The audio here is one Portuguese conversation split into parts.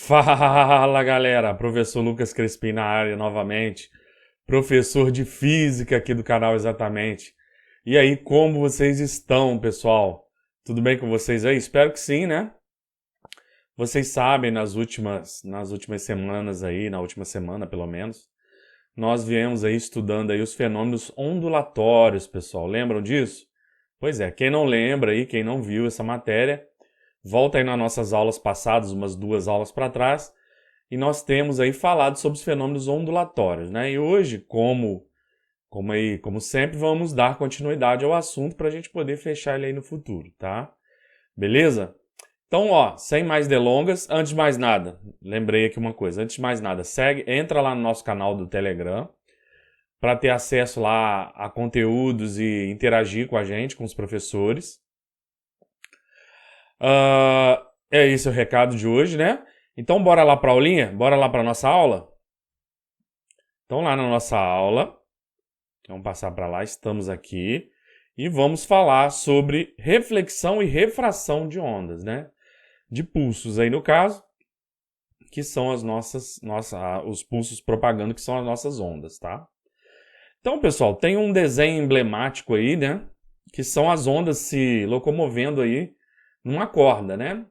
Fala galera, professor Lucas Crespim na área novamente, professor de física aqui do canal Exatamente. E aí, como vocês estão, pessoal? Tudo bem com vocês aí? Espero que sim, né? Vocês sabem, nas últimas semanas aí, na última semana pelo menos, nós viemos aí estudando aí os fenômenos ondulatórios, pessoal. Lembram disso? Pois é, quem não lembra aí, quem não viu essa matéria, volta aí nas nossas aulas passadas, umas 2 aulas para trás, e nós temos aí falado sobre os fenômenos ondulatórios, né? E hoje, como sempre, vamos dar continuidade ao assunto para a gente poder fechar ele aí no futuro, tá? Beleza? Então, ó, sem mais delongas, antes de mais nada, lembrei aqui uma coisa, antes de mais nada, entra lá no nosso canal do Telegram para ter acesso lá a conteúdos e interagir com a gente, com os professores. É esse o recado de hoje, né? Então, bora lá para a aulinha? Bora lá para nossa aula? Então, lá na nossa aula, vamos passar para lá, estamos aqui, e vamos falar sobre reflexão e refração de ondas, né? De pulsos aí no caso, que são os pulsos propagando, que são as nossas ondas, tá? Então, pessoal, tem um desenho emblemático aí, né? Que são as ondas se locomovendo aí numa corda, né?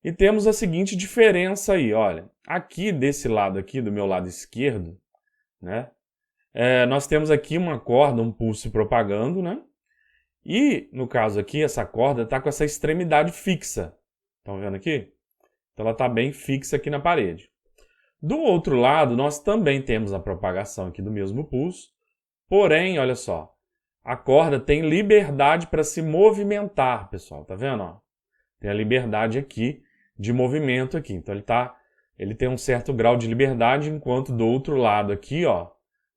E temos a seguinte diferença aí, olha. Aqui desse lado aqui, do meu lado esquerdo, né? Nós temos aqui uma corda, um pulso propagando, né? E, no caso aqui, essa corda está com essa extremidade fixa. Estão vendo aqui? Então ela está bem fixa aqui na parede. Do outro lado, nós também temos a propagação aqui do mesmo pulso. Porém, olha só, a corda tem liberdade para se movimentar, pessoal. Tá vendo? Ó? Tem a liberdade aqui de movimento aqui. Então ele tem um certo grau de liberdade, enquanto do outro lado aqui, ó,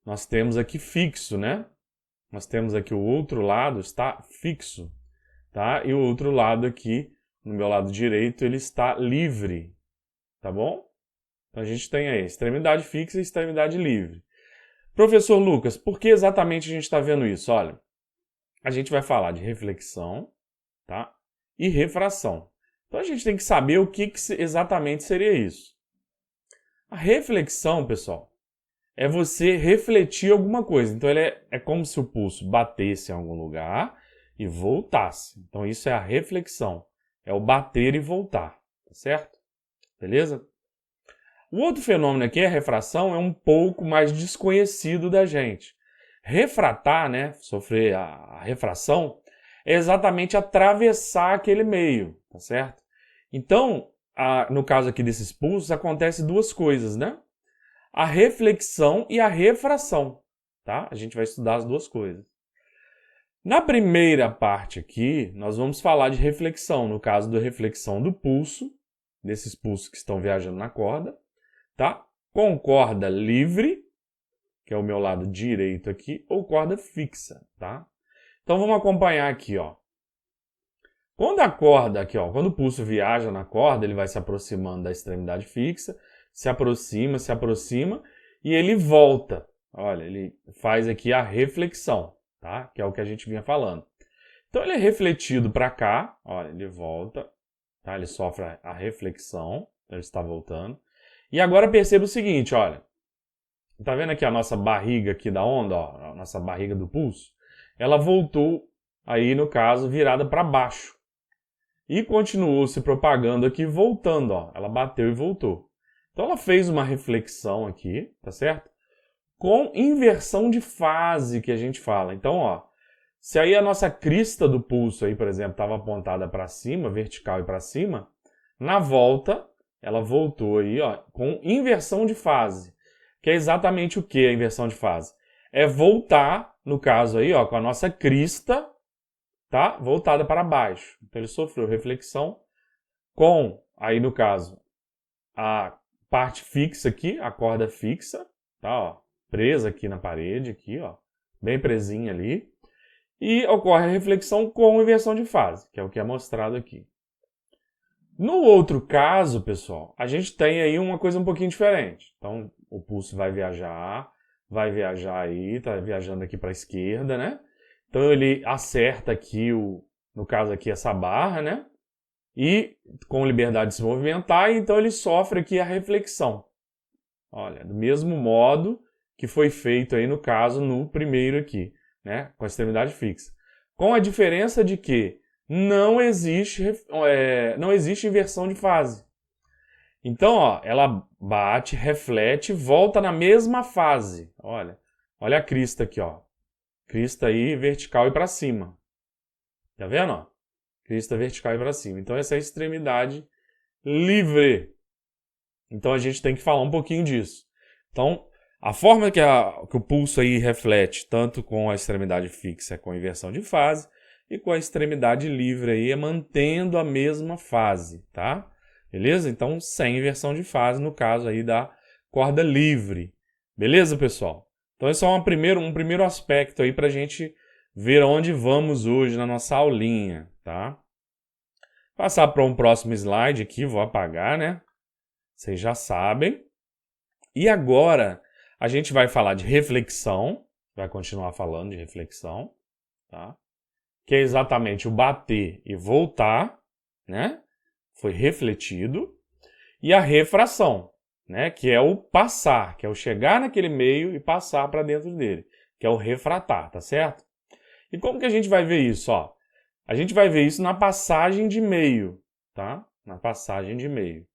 nós temos aqui fixo, né? Nós temos aqui o outro lado está fixo, tá? E o outro lado aqui, no meu lado direito, ele está livre, tá bom? Então a gente tem aí extremidade fixa e extremidade livre. Professor Lucas, por que exatamente a gente está vendo isso? Olha, a gente vai falar de reflexão, tá? E refração. Então a gente tem que saber o que exatamente seria isso. A reflexão, pessoal, é você refletir alguma coisa. Então ele é como se o pulso batesse em algum lugar e voltasse. Então isso é a reflexão. É o bater e voltar, tá certo? Beleza? O outro fenômeno aqui, a refração, é um pouco mais desconhecido da gente. Refratar, né, sofrer a refração, é exatamente atravessar aquele meio, tá certo? Então, no caso aqui desses pulsos, acontece duas coisas, né? A reflexão e a refração, tá? A gente vai estudar as duas coisas. Na primeira parte aqui, nós vamos falar de reflexão, no caso da reflexão do pulso, desses pulsos que estão viajando na corda, tá? Com corda livre, que é o meu lado direito aqui, ou corda fixa, tá? Então vamos acompanhar aqui, ó. Quando a corda aqui, ó, quando o pulso viaja na corda, ele vai se aproximando da extremidade fixa, se aproxima e ele volta. Olha, ele faz aqui a reflexão, tá? Que é o que a gente vinha falando. Então ele é refletido para cá, olha, ele volta, tá? Ele sofre a reflexão, ele está voltando. E agora perceba o seguinte, olha. Tá vendo aqui a nossa barriga aqui da onda, ó, a nossa barriga do pulso? Ela voltou aí, no caso, virada para baixo. E continuou se propagando aqui, voltando, ó. Ela bateu e voltou. Então ela fez uma reflexão aqui, tá certo? Com inversão de fase que a gente fala. Então, ó, se aí a nossa crista do pulso aí, por exemplo, estava apontada para cima, vertical e para cima, na volta, ela voltou aí, ó, com inversão de fase. Que é exatamente o que a inversão de fase? É voltar, no caso aí, ó, com a nossa crista, tá? Voltada para baixo. Então ele sofreu reflexão com, aí no caso, a parte fixa aqui, a corda fixa, tá? Ó, presa aqui na parede, aqui, ó, bem presinha ali. E ocorre a reflexão com inversão de fase, que é o que é mostrado aqui. No outro caso, pessoal, a gente tem aí uma coisa um pouquinho diferente. Então, o pulso vai viajar aí, tá viajando aqui para a esquerda, né? Então ele acerta aqui, no caso aqui, essa barra, né? e com liberdade de se movimentar, então ele sofre aqui a reflexão. Olha, do mesmo modo que foi feito aí no caso no primeiro aqui, né, com a extremidade fixa. Com a diferença de que não existe inversão de fase. Então, ó, ela bate, reflete, volta na mesma fase. Olha a crista aqui, ó. Crista aí vertical e para cima. Tá vendo, ó? Crista vertical e para cima. Então essa é a extremidade livre. Então a gente tem que falar um pouquinho disso. Então, a forma que o pulso aí reflete, tanto com a extremidade fixa, com a inversão de fase, e com a extremidade livre aí, é mantendo a mesma fase, tá? Beleza? Então, sem inversão de fase, no caso aí da corda livre. Beleza, pessoal? Então, esse é um primeiro aspecto aí para a gente ver onde vamos hoje na nossa aulinha, tá? Passar para um próximo slide aqui, vou apagar, né? Vocês já sabem. E agora, a gente vai falar de reflexão, vai continuar falando de reflexão, tá? Que é exatamente o bater e voltar, né? Foi refletido. E a refração, né? Que é o passar, que é o chegar naquele meio e passar para dentro dele, que é o refratar, tá certo? E como que a gente vai ver isso, ó? A gente vai ver isso na passagem de meio, tá? Na passagem de meio.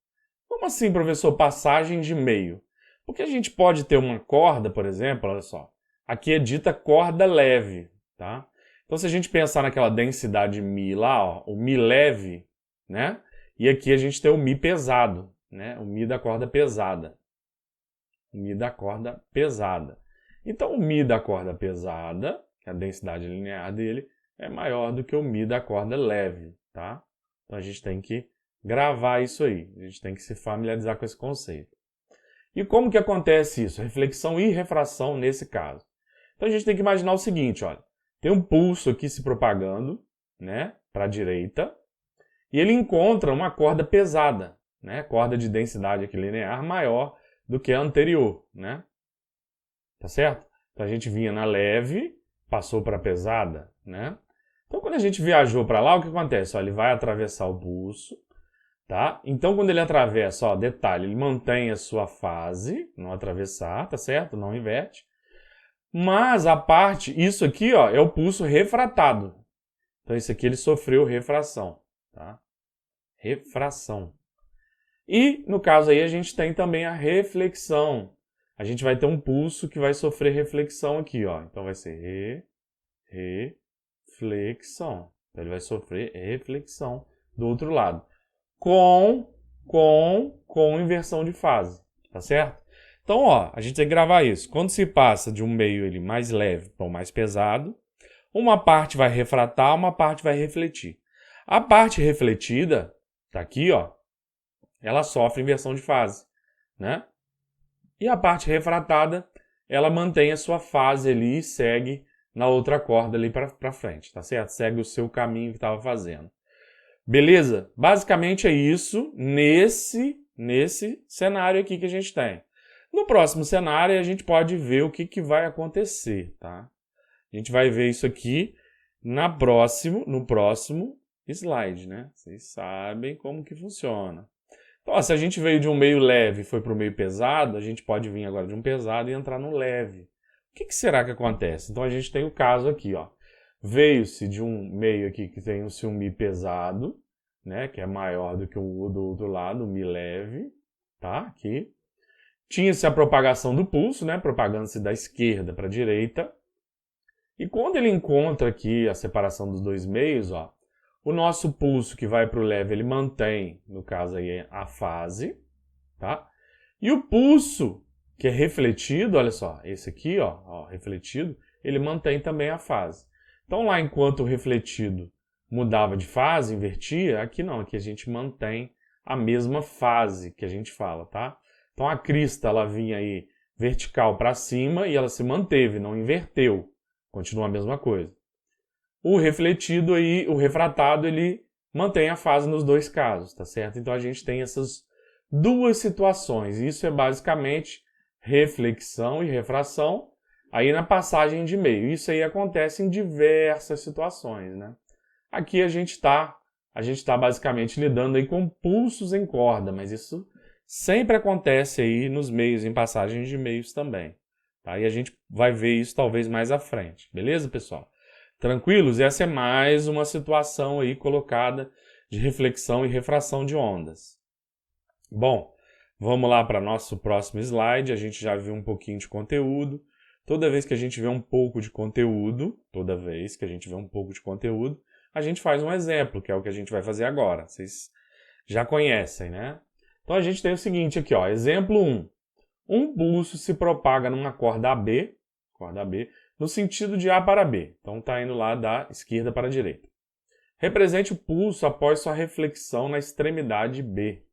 Como assim, professor, passagem de meio? Porque a gente pode ter uma corda, por exemplo, olha só. Aqui é dita corda leve, tá? Então, se a gente pensar naquela densidade Mi lá, ó, o Mi leve, né? E aqui a gente tem o Mi pesado, né? O Mi da corda pesada. O Mi da corda pesada. Então, o Mi da corda pesada, que é a densidade linear dele, é maior do que o Mi da corda leve, tá? Então, a gente tem que gravar isso aí. A gente tem que se familiarizar com esse conceito. E como que acontece isso? Reflexão e refração nesse caso. Então, a gente tem que imaginar o seguinte, olha. Tem um pulso aqui se propagando, né, para a direita, e ele encontra uma corda pesada, né, corda de densidade aqui linear maior do que a anterior, né? Tá certo? Então a gente vinha na leve, passou para a pesada, né? Então quando a gente viajou para lá, o que acontece? Ó, ele vai atravessar o pulso, tá? Então quando ele atravessa, ó, detalhe, ele mantém a sua fase, não atravessar, tá certo? Não inverte. Mas a parte, isso aqui, ó, é o pulso refratado. Então isso aqui ele sofreu refração, tá? Refração. E no caso aí a gente tem também a reflexão. A gente vai ter um pulso que vai sofrer reflexão aqui, ó. Então vai ser reflexão. Então ele vai sofrer reflexão do outro lado. Com inversão de fase, tá certo? Então, ó, a gente tem que gravar isso. Quando se passa de um meio ele mais leve para o mais pesado, uma parte vai refratar, uma parte vai refletir. A parte refletida, tá aqui, ó, ela sofre inversão de fase, né? E a parte refratada, ela mantém a sua fase ali e segue na outra corda ali para frente, tá certo? Segue o seu caminho que estava fazendo. Beleza? Basicamente é isso nesse cenário aqui que a gente tem. No próximo cenário, a gente pode ver o que vai acontecer, tá? A gente vai ver isso aqui no próximo slide, né? Vocês sabem como que funciona. Então, ó, se a gente veio de um meio leve e foi para o meio pesado, a gente pode vir agora de um pesado e entrar no leve. O que será que acontece? Então, a gente tem o caso aqui, ó. Veio-se de um meio aqui que tem um Mi pesado, né? Que é maior do que o do outro lado, o Mi leve, tá? Aqui. Tinha-se a propagação do pulso, né? Propagando-se da esquerda para a direita. E quando ele encontra aqui a separação dos dois meios, ó, o nosso pulso que vai para o leve, ele mantém, no caso aí, a fase, tá? E o pulso que é refletido, olha só, esse aqui, ó, refletido, ele mantém também a fase. Então lá, enquanto o refletido mudava de fase, invertia, aqui não, aqui a gente mantém a mesma fase que a gente fala, tá? Então a crista, ela vinha aí vertical para cima e ela se manteve, não inverteu. Continua a mesma coisa. O refletido aí, o refratado, ele mantém a fase nos dois casos, tá certo? Então a gente tem essas duas situações. Isso é basicamente reflexão e refração aí na passagem de meio. Isso aí acontece em diversas situações, né? Aqui a gente está a gente está basicamente lidando aí com pulsos em corda, mas isso sempre acontece aí nos meios, em passagens de meios também. Tá? E a gente vai ver isso talvez mais à frente. Beleza, pessoal? Tranquilos? Essa é mais uma situação aí colocada de reflexão e refração de ondas. Bom, vamos lá para nosso próximo slide. A gente já viu um pouquinho de conteúdo. Toda vez que a gente vê um pouco de conteúdo, a gente faz um exemplo, que é o que a gente vai fazer agora. Vocês já conhecem, né? Então a gente tem o seguinte aqui, ó, exemplo 1. Um pulso se propaga numa corda AB, no sentido de A para B. Então está indo lá da esquerda para a direita. Represente o pulso após sua reflexão na extremidade B.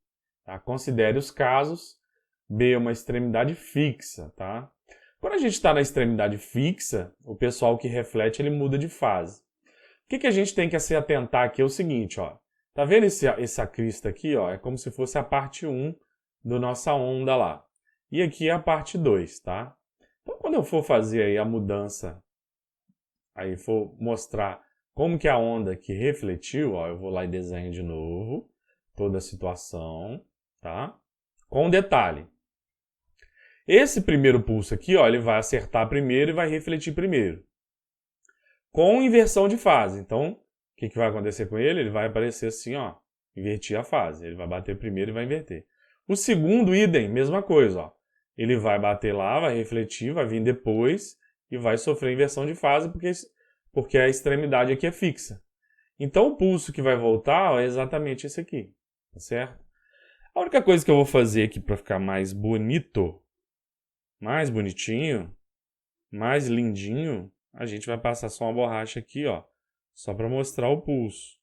Tá? Considere os casos. B é uma extremidade fixa, tá? Quando a gente está na extremidade fixa, o pessoal que reflete ele muda de fase. O que a gente tem que se atentar aqui é o seguinte, ó. Tá vendo essa crista aqui, ó? É como se fosse a parte 1 da nossa onda lá. E aqui é a parte 2, tá? Então, quando eu for fazer aí a mudança, aí for mostrar como que a onda que refletiu, ó, eu vou lá e desenho de novo toda a situação, tá? Com um detalhe. Esse primeiro pulso aqui, ó, ele vai acertar primeiro e vai refletir primeiro. Com inversão de fase. Então, o que vai acontecer com ele? Ele vai aparecer assim, ó, invertir a fase. Ele vai bater primeiro e vai inverter. O segundo, idem, mesma coisa, ó. Ele vai bater lá, vai refletir, vai vir depois e vai sofrer inversão de fase porque a extremidade aqui é fixa. Então, o pulso que vai voltar, ó, é exatamente esse aqui, tá certo? A única coisa que eu vou fazer aqui para ficar mais bonito, mais bonitinho, mais lindinho, a gente vai passar só uma borracha aqui, ó, só para mostrar o pulso,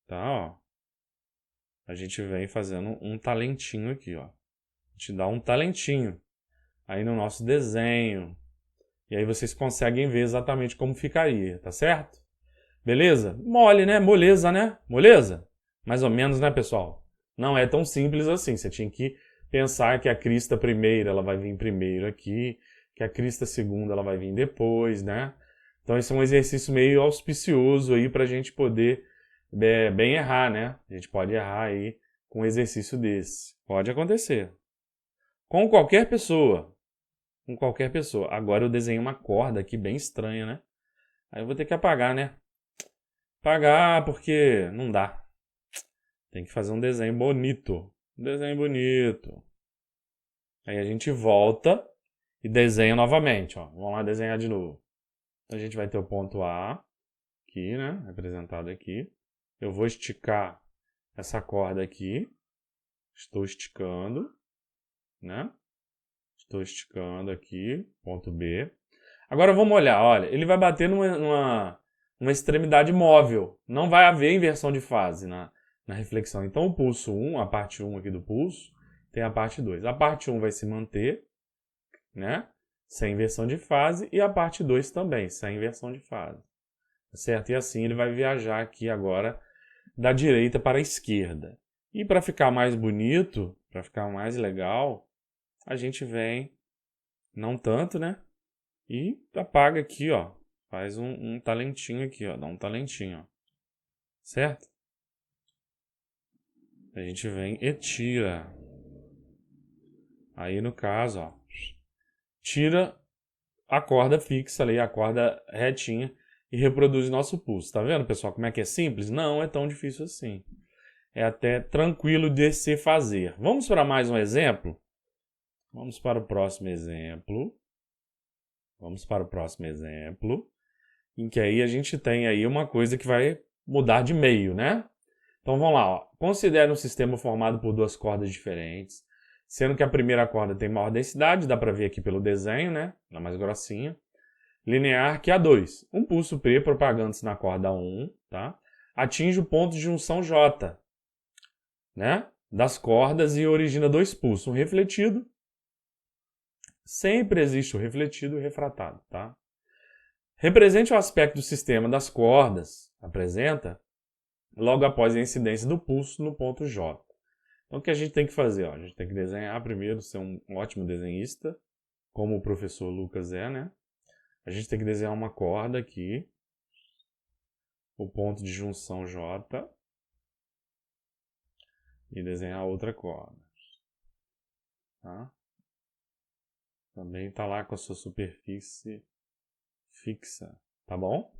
tá, ó. A gente vem fazendo um talentinho aqui, ó. A gente dá um talentinho aí no nosso desenho. E aí vocês conseguem ver exatamente como ficaria, tá certo? Beleza? Mole, né? Moleza, né? Moleza? Mais ou menos, né, pessoal? Não é tão simples assim. Você tinha que pensar que a crista primeira ela vai vir primeiro aqui, que a crista segunda ela vai vir depois, né? Então esse é um exercício meio auspicioso aí para a gente poder bem errar, né? A gente pode errar aí com um exercício desse. Pode acontecer. Com qualquer pessoa. Com qualquer pessoa. Agora eu desenhei uma corda aqui bem estranha, né? Aí eu vou ter que apagar, né? Apagar porque não dá. Tem que fazer um desenho bonito. Um desenho bonito. Aí a gente volta e desenha novamente, ó. Vamos lá desenhar de novo. Então a gente vai ter o ponto A aqui, né? Representado aqui. Eu vou esticar essa corda aqui. Estou esticando, né? Estou esticando aqui, ponto B. Agora vamos olhar, olha, ele vai bater numa extremidade móvel. Não vai haver inversão de fase na reflexão. Então o pulso 1, a parte 1 aqui do pulso, tem a parte 2. A parte 1 vai se manter, né? Sem inversão de fase, e a parte 2 também, sem inversão de fase. Certo? E assim ele vai viajar aqui agora da direita para a esquerda. E para ficar mais bonito, para ficar mais legal, a gente vem, não tanto, né? E apaga aqui, ó. Faz um talentinho aqui, ó. Dá um talentinho, ó. Certo? A gente vem e tira. Aí, no caso, ó. Tira a corda fixa ali, a corda retinha. E reproduz nosso pulso. Tá vendo, pessoal, como é que é simples? Não é tão difícil assim. É até tranquilo de se fazer. Vamos para mais um exemplo? Vamos para o próximo exemplo. Em que aí a gente tem aí uma coisa que vai mudar de meio, né? Então vamos lá, ó. Considere um sistema formado por duas cordas diferentes, sendo que a primeira corda tem maior densidade, dá para ver aqui pelo desenho, né? Ela é mais grossinha. Linear que a 2. Um pulso P propagando-se na corda 1, tá? Atinge o ponto de junção J, né? Das cordas e origina dois pulsos. Um refletido. Sempre existe o refletido e o refratado, tá? Represente o aspecto do sistema das cordas, apresenta, logo após a incidência do pulso no ponto J. Então o que a gente tem que fazer? Ó? A gente tem que desenhar primeiro, ser um ótimo desenhista, como o professor Lucas é, né? A gente tem que desenhar uma corda aqui, o ponto de junção J. e desenhar outra corda. Tá? Também está lá com a sua superfície fixa, tá bom?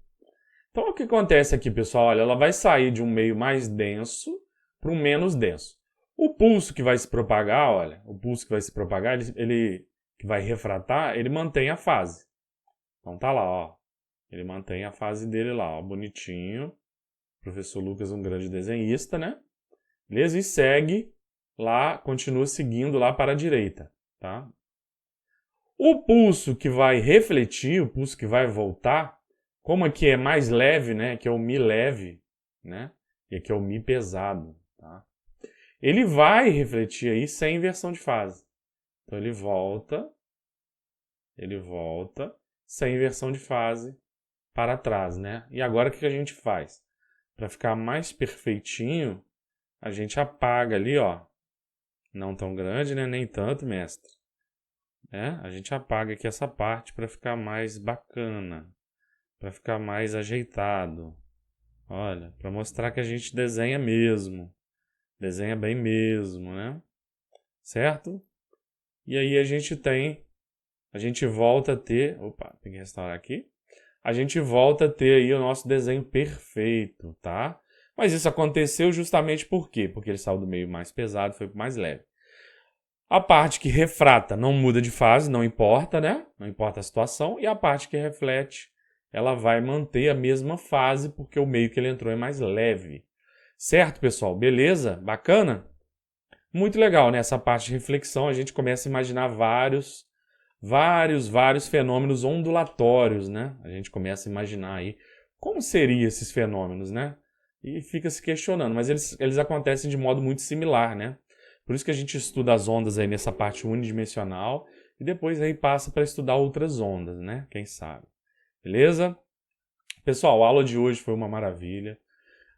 Então o que acontece aqui, pessoal? Olha, ela vai sair de um meio mais denso para um menos denso. O pulso que vai se propagar, olha, o pulso que vai se propagar, ele que vai refratar, ele mantém a fase. Então tá lá, ó. Ele mantém a fase dele lá, ó, bonitinho. Professor Lucas, um grande desenhista, né? Beleza? E segue lá, continua seguindo lá para a direita, tá? O pulso que vai refletir, o pulso que vai voltar, como aqui é mais leve, né? Aqui é o Mi leve, né? E aqui é o Mi pesado, tá? Ele vai refletir aí sem inversão de fase. Então ele volta sem inversão de fase para trás, né? E agora o que a gente faz? Para ficar mais perfeitinho, a gente apaga ali, ó. Não tão grande, né? Nem tanto, mestre. A gente apaga aqui essa parte para ficar mais bacana, para ficar mais ajeitado. Olha, para mostrar que a gente desenha mesmo. Desenha bem mesmo, né? Certo? E aí a gente volta a ter, opa, tem que restaurar aqui. A gente volta a ter aí o nosso desenho perfeito, tá? Mas isso aconteceu justamente por quê? Porque ele saiu do meio mais pesado, foi pro mais leve. A parte que refrata não muda de fase, não importa, né? Não importa a situação. E a parte que reflete, ela vai manter a mesma fase, porque o meio que ele entrou é mais leve. Certo, pessoal? Beleza? Bacana? Muito legal, né? Essa parte de reflexão, a gente começa a imaginar vários fenômenos ondulatórios, né? A gente começa a imaginar aí como seriam esses fenômenos, né? E fica se questionando, mas eles acontecem de modo muito similar, né? Por isso que a gente estuda as ondas aí nessa parte unidimensional e depois aí passa para estudar outras ondas, né? Quem sabe. Beleza? Pessoal, a aula de hoje foi uma maravilha.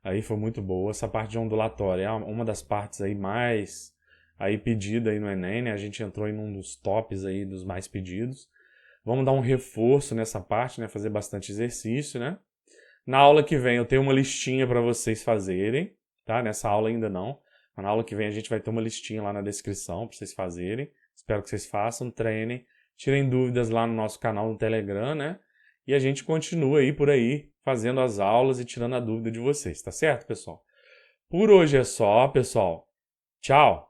Aí foi muito boa. Essa parte de ondulatória é uma das partes aí mais aí pedida aí no Enem, né? A gente entrou em um dos tops aí dos mais pedidos. Vamos dar um reforço nessa parte, né? Fazer bastante exercício, né? Na aula que vem eu tenho uma listinha para vocês fazerem, tá? Nessa aula ainda não. Mas na aula que vem a gente vai ter uma listinha lá na descrição para vocês fazerem. Espero que vocês façam, treinem, tirem dúvidas lá no nosso canal no Telegram, né? E a gente continua aí por aí fazendo as aulas e tirando a dúvida de vocês, tá certo, pessoal? Por hoje é só, pessoal. Tchau!